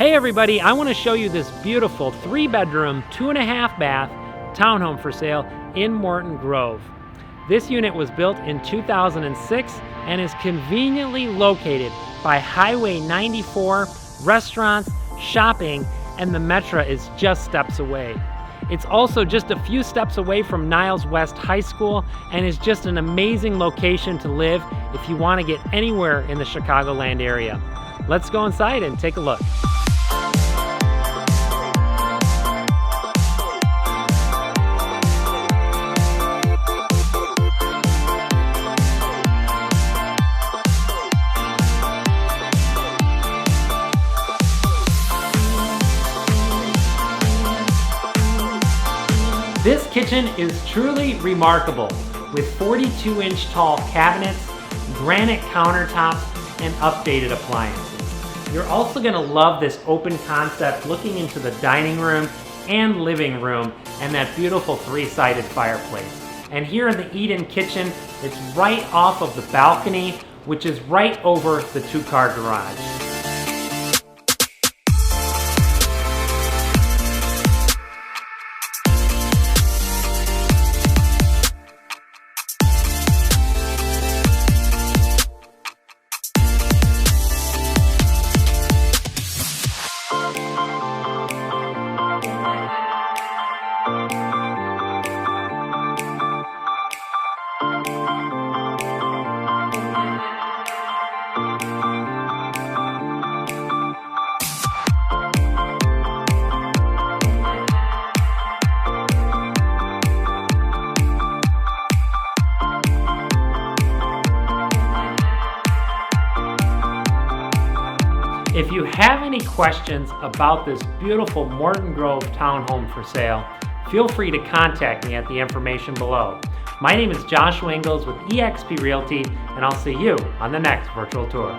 Hey everybody, I want to show you this beautiful 3-bedroom, 2.5 bath townhome for sale in Morton Grove. This unit was built in 2006 and is conveniently located by Highway 94, restaurants, shopping, and the Metro is just steps away. It's also just a few steps away from Niles West High School and is just an amazing location to live if you want to get anywhere in the Chicagoland area. Let's go inside and take a look. This kitchen is truly remarkable with 42-inch tall cabinets, granite countertops, and updated appliances. You're also going to love this open concept looking into the dining room and living room and that beautiful 3-sided fireplace. And here in the eat-in kitchen, it's right off of the balcony, which is right over the 2-car garage. If you have any questions about this beautiful Morton Grove townhome for sale, feel free to contact me at the information below. My name is Joshua Inglis with EXP Realty, and I'll see you on the next virtual tour.